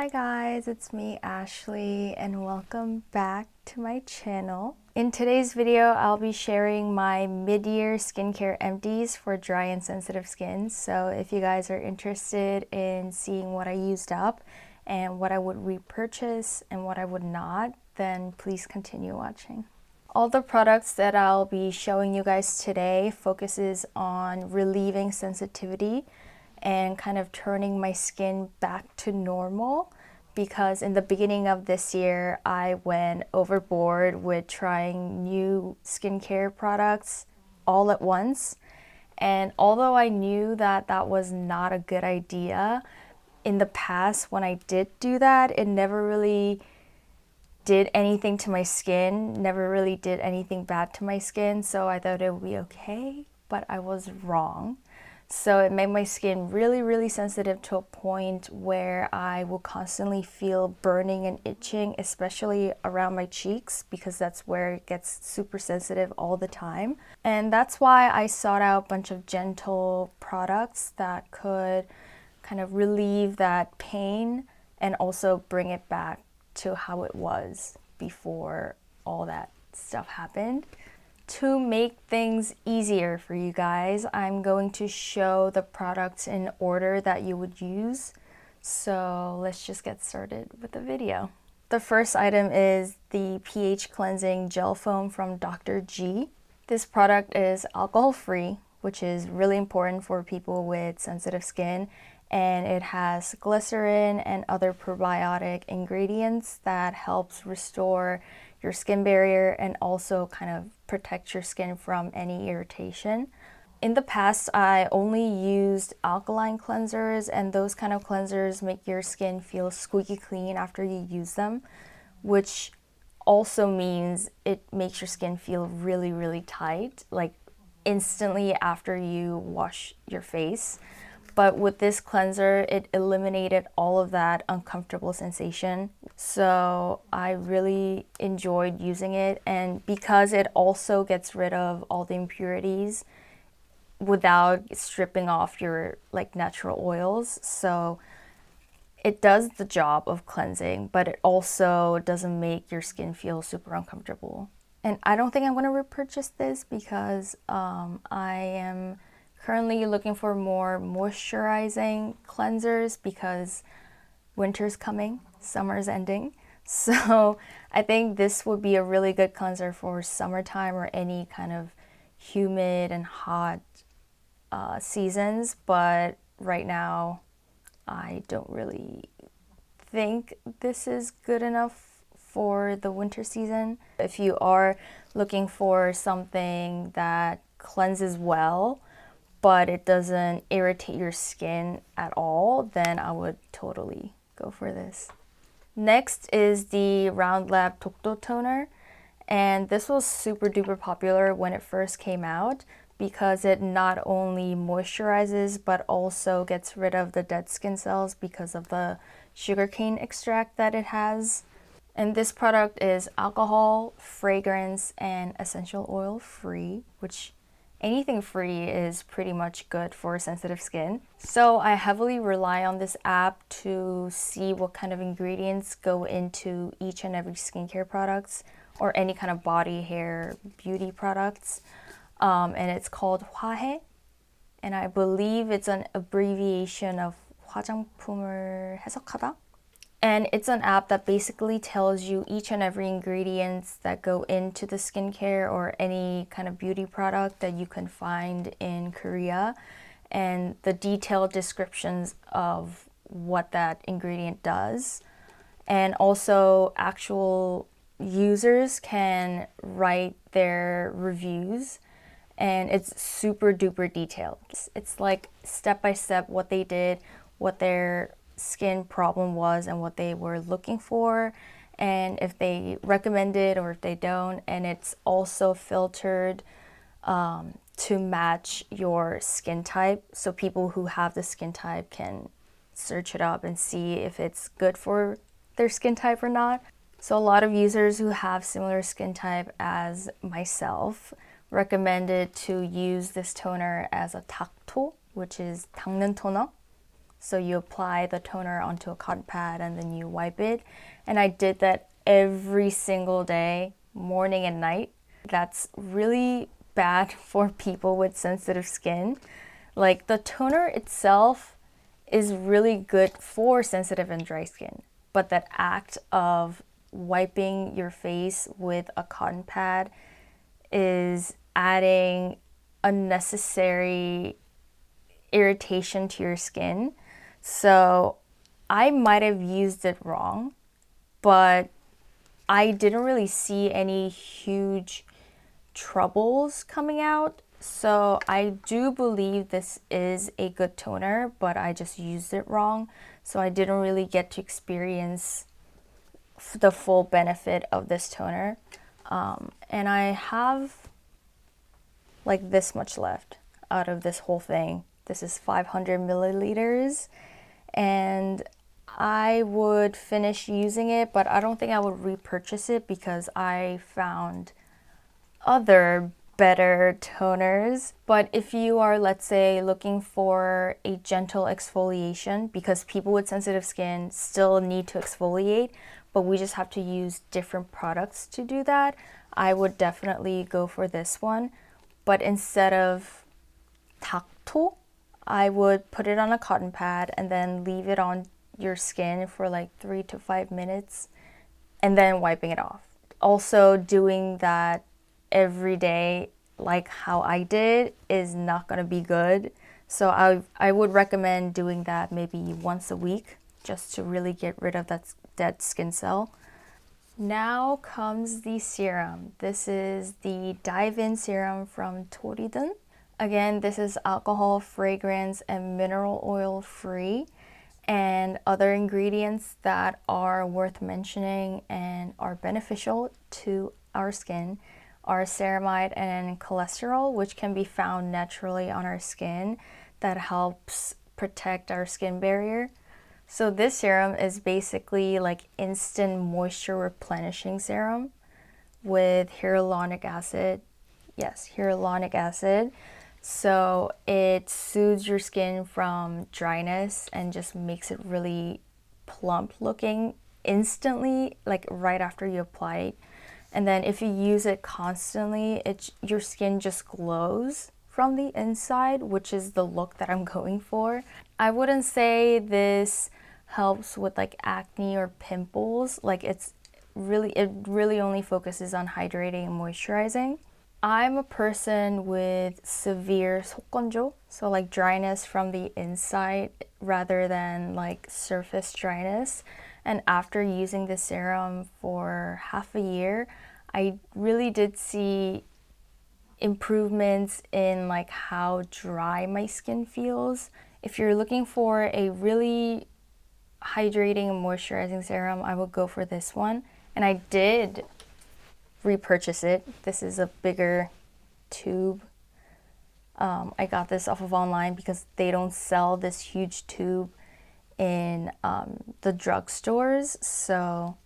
Hi guys, it's me Ashley and welcome back to my channel. In today's video, I'll be sharing my mid-year skincare empties for dry and sensitive skin. So if you guys are interested in seeing what I used up and what I would repurchase and what I would not, then please continue watching. All the products that I'll be showing you guys today focuses on relieving sensitivity and kind of turning my skin back to normal, because in the beginning of this year I went overboard with trying new skincare products all at once. And although I knew that that was not a good idea, in the past when I did do that, it never really did anything to my skin, never really did anything bad to my skin, so I thought it would be okay, but I was wrong. So it made my skin really sensitive to a point where I will constantly feel burning and itching, especially around my cheeks, because that's where it gets super sensitive all the time. And that's why I sought out a bunch of gentle products that could kind of relieve that pain and also bring it back to how it was before all that stuff happened. To make things easier for you guys, I'm going to show the products in order that you would use. So let's just get started with the video. The first item is the pH cleansing gel foam from Dr. G. This product is alcohol free, which is really important for people with sensitive skin, and it has glycerin and other probiotic ingredients that helps restore your skin barrier and also kind of protect your skin from any irritation. In the past, I only used alkaline cleansers, and those kind of cleansers make your skin feel squeaky clean after you use them, which also means it makes your skin feel really tight, like instantly after you wash your face. But with this cleanser, it eliminated all of that uncomfortable sensation. So I really enjoyed using it. And because it also gets rid of all the impurities without stripping off your natural oils. So it does the job of cleansing, but it also doesn't make your skin feel super uncomfortable. And I don't think I'm going to repurchase this because I am currently looking for more moisturizing cleansers because winter's coming, summer's ending. So I think this would be a really good cleanser for summertime or any kind of humid and hot seasons. But right now, I don't really think this is good enough for the winter season. If you are looking for something that cleanses well, but it doesn't irritate your skin at all, then I would totally go for this. Next is the Round Lab Dokdo toner, and this was super duper popular when it first came out because it not only moisturizes but also gets rid of the dead skin cells because of the sugarcane extract that it has. And this product is alcohol, fragrance, and essential oil free, which anything free is pretty much good for sensitive skin. So I heavily rely on this app to see what kind of ingredients go into each and every skincare products or any kind of body, hair, beauty products. And it's called 화해, and I believe it's an abbreviation of 화장품을 해석하다. And it's an app that basically tells you each and every ingredients that go into the skincare or any kind of beauty product that you can find in Korea, and the detailed descriptions of what that ingredient does. And also actual users can write their reviews, and it's super duper detailed. It's like step by step what they did, what their skin problem was and what they were looking for, and if they recommend it or if they don't. And it's also filtered to match your skin type, so people who have the skin type can search it up and see if it's good for their skin type or not. So a lot of users who have similar skin type as myself recommended to use this toner as a 닥토, which is 닦는 toner. So you apply the toner onto a cotton pad and then you wipe it. And I did that every single day, morning and night. That's really bad for people with sensitive skin. Like the toner itself is really good for sensitive and dry skin, but that act of wiping your face with a cotton pad is adding unnecessary irritation to your skin. So I might have used it wrong, but I didn't really see any huge troubles coming out. So I do believe this is a good toner, but I just used it wrong. So I didn't really get to experience the full benefit of this toner. And I have like this much left out of this whole thing. This is 500 milliliters, and I would finish using it, but I don't think I would repurchase it because I found other better toners. But if you are, let's say, looking for a gentle exfoliation, because people with sensitive skin still need to exfoliate, but we just have to use different products to do that, I would definitely go for this one. But instead of Dokdo, I would put it on a cotton pad and then leave it on your skin for like 3 to 5 minutes and then wiping it off. Also, doing that every day like how I did is not going to be good. So I would recommend doing that maybe once a week just to really get rid of that dead skin cell. Now comes the serum. This is the Dive-In Serum from Torriden. Again, this is alcohol, fragrance, and mineral oil free. And other ingredients that are worth mentioning and are beneficial to our skin are ceramide and cholesterol, which can be found naturally on our skin that helps protect our skin barrier. So this serum is basically like instant moisture replenishing serum with hyaluronic acid. Yes, hyaluronic acid. So it soothes your skin from dryness and just makes it really plump looking instantly, like right after you apply it. And then if you use it constantly, your skin just glows from the inside, which is the look that I'm going for. I wouldn't say this helps with like acne or pimples. Like it really only focuses on hydrating and moisturizing. I'm a person with severe xoxo, so like dryness from the inside rather than like surface dryness. And after using the serum for half a year, I really did see improvements in like how dry my skin feels. If you're looking for a really hydrating and moisturizing serum, I would go for this one. And I did repurchase it. This is a bigger tube. I got this off of online because they don't sell this huge tube in the drugstores. So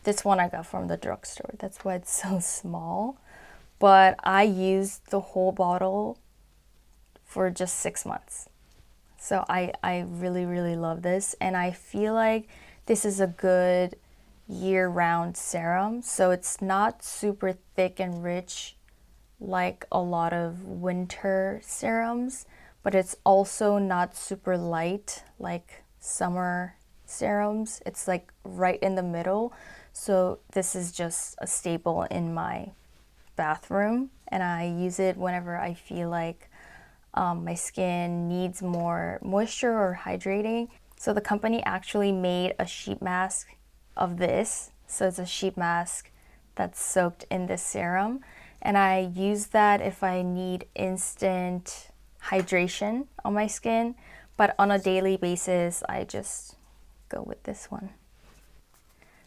this one I got from the drugstore. That's why it's so small. But I used the whole bottle for just 6 months. So I really love this, and I feel like this is a good year-round serum. So it's not super thick and rich like a lot of winter serums, but it's also not super light like summer serums. It's like right in the middle. So this is just a staple in my bathroom, and I use it whenever I feel like my skin needs more moisture or hydrating. So the company actually made a sheet mask of this. So it's a sheet mask that's soaked in this serum, and I use that if I need instant hydration on my skin, but on a daily basis I just go with this one.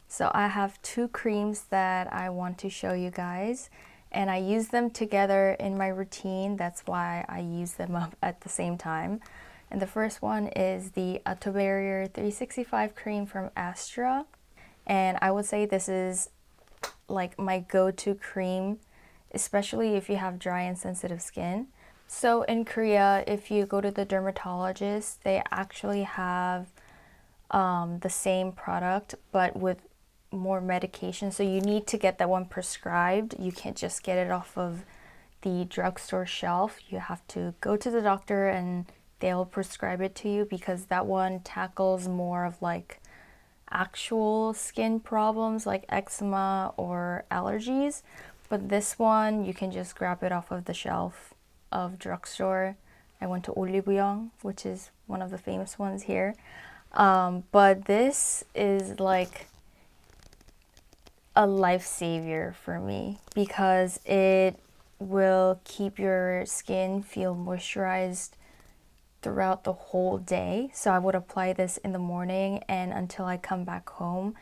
So I have 2 creams that I want to show you guys, and I use them together in my routine. That's why I use them up at the same time. And the first one is the Atobarrier 365 cream from Aestura. And I would say this is like my go-to cream, especially if you have dry and sensitive skin, So in Korea, if you go to the dermatologist, they actually have the same product but with more medication. So you need to get that one prescribed. You can't just get it off of the drugstore shelf. You have to go to the doctor and they'll prescribe it to you, because that one tackles more of like actual skin problems like eczema or allergies. But this one, you can just grab it off of the shelf of drugstore. I went to Olivuyong, which is one of the famous ones here. But this is like a life savior for me, because it will keep your skin feel moisturized throughout the whole day. So I would apply this in the morning, and until I come back home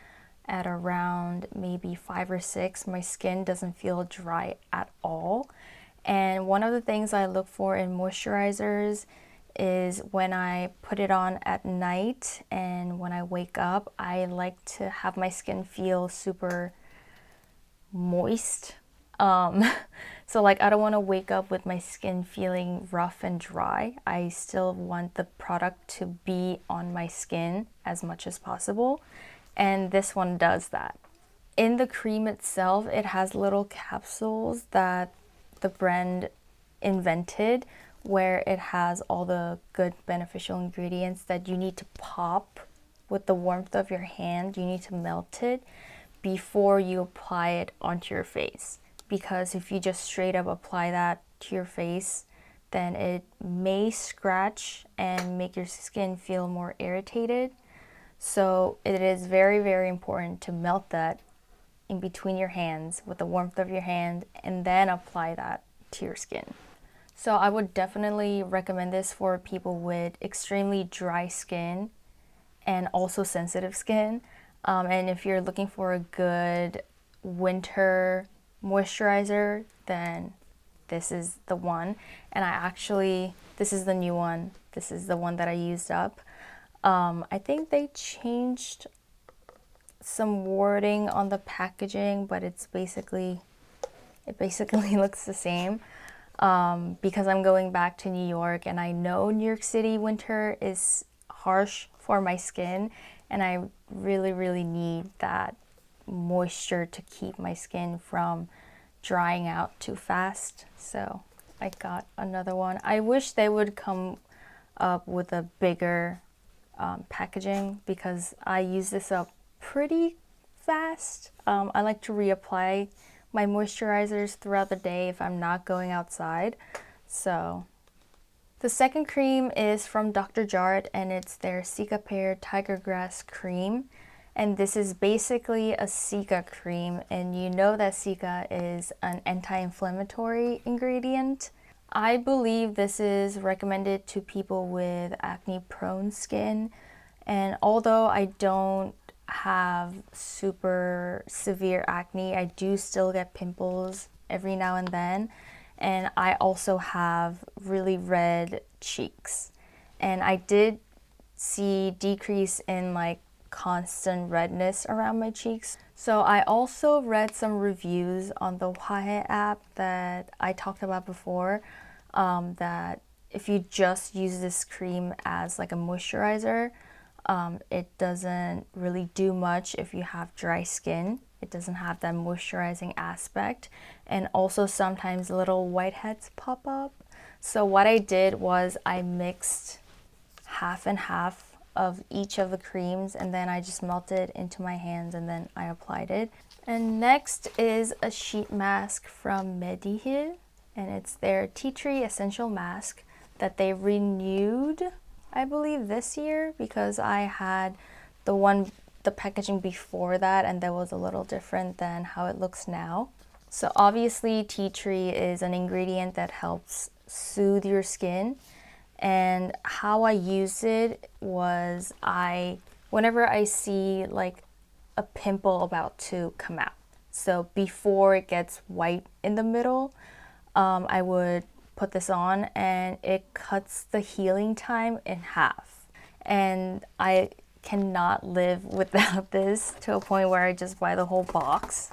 at around maybe 5 or 6, my skin doesn't feel dry at all. And one of the things I look for in moisturizers is when I put it on at night and when I wake up, I like to have my skin feel super moist. So like I don't want to wake up with my skin feeling rough and dry. I still want the product to be on my skin as much as possible, and this one does that. In the cream itself, it has little capsules that the brand invented, where it has all the good beneficial ingredients that you need to pop with the warmth of your hand. You need to melt it before you apply it onto your face, because if you just straight up apply that to your face, then it may scratch and make your skin feel more irritated. So it is very, very important to melt that in between your hands with the warmth of your hand and then apply that to your skin. So I would definitely recommend this for people with extremely dry skin and also sensitive skin. And if you're looking for a good winter moisturizer, then this is the one. And this is the new one. This is the one that I used up. I think they changed some wording on the packaging, but it basically looks the same. Because I'm going back to New York, and I know New York City winter is harsh for my skin, and I really, really need that moisture to keep my skin from drying out too fast. So I got another one. I wish they would come up with a bigger packaging, because I use this up pretty fast. I like to reapply my moisturizers throughout the day if I'm not going outside. So the second cream is from Dr. Jart, and it's their Cicapair Tiger Grass Cream. And this is basically a Cica cream, and you know that Cica is an anti-inflammatory ingredient. I believe this is recommended to people with acne-prone skin, and although I don't have super severe acne, I do still get pimples every now and then, and I also have really red cheeks, and I did see decrease in like constant redness around my cheeks. So I also read some reviews on the Hwae app that I talked about before, that if you just use this cream as like a moisturizer, it doesn't really do much if you have dry skin. It doesn't have that moisturizing aspect, and also sometimes little whiteheads pop up. So what I did was I mixed half and half of each of the creams, and then I just melted into my hands and then I applied it. And next is a sheet mask from Mediheal, and it's their tea tree essential mask that they renewed, I believe, this year, because I had the packaging before that, and that was a little different than how it looks now. So obviously tea tree is an ingredient that helps soothe your skin, and how I used it was whenever I see like a pimple about to come out, so before it gets white in the middle, I would put this on, and it cuts the healing time in half. And I cannot live without this, to a point where I just buy the whole box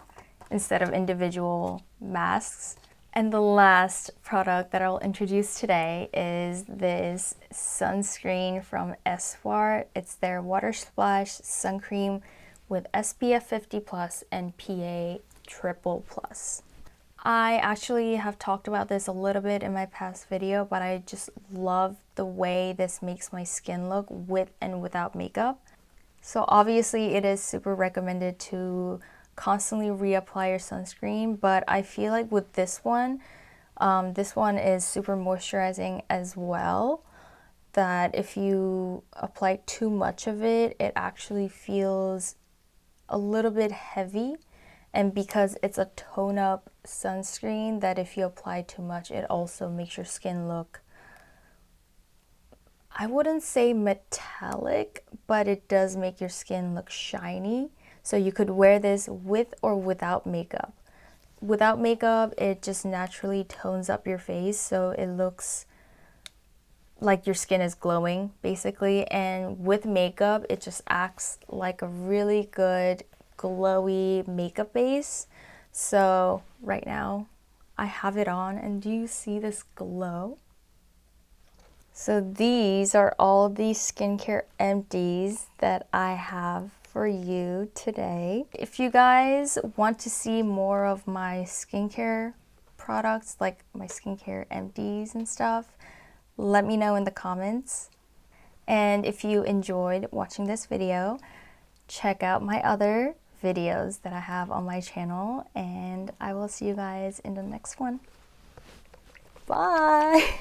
instead of individual masks. And the last product that I'll introduce today is this sunscreen from eSpoir. It's their Water Splash Sun Cream with SPF 50 plus and PA triple plus. I actually have talked about this a little bit in my past video, but I just love the way this makes my skin look with and without makeup. So obviously it is super recommended to constantly reapply your sunscreen, but I feel like with this one is super moisturizing as well, that if you apply too much of it, it actually feels a little bit heavy. And because it's a tone-up sunscreen, that if you apply too much, it also makes your skin look, I wouldn't say metallic, but it does make your skin look shiny. So you could wear this with or without makeup. Without makeup, it just naturally tones up your face, so it looks like your skin is glowing, basically. And with makeup, it just acts like a really good glowy makeup base. So right now I have it on, and do you see this glow? So these are all the skincare empties that I have for you today. If you guys want to see more of my skincare products, like my skincare empties and stuff, let me know in the comments. And if you enjoyed watching this video, check out my other videos that I have on my channel, and I will see you guys in the next one. Bye!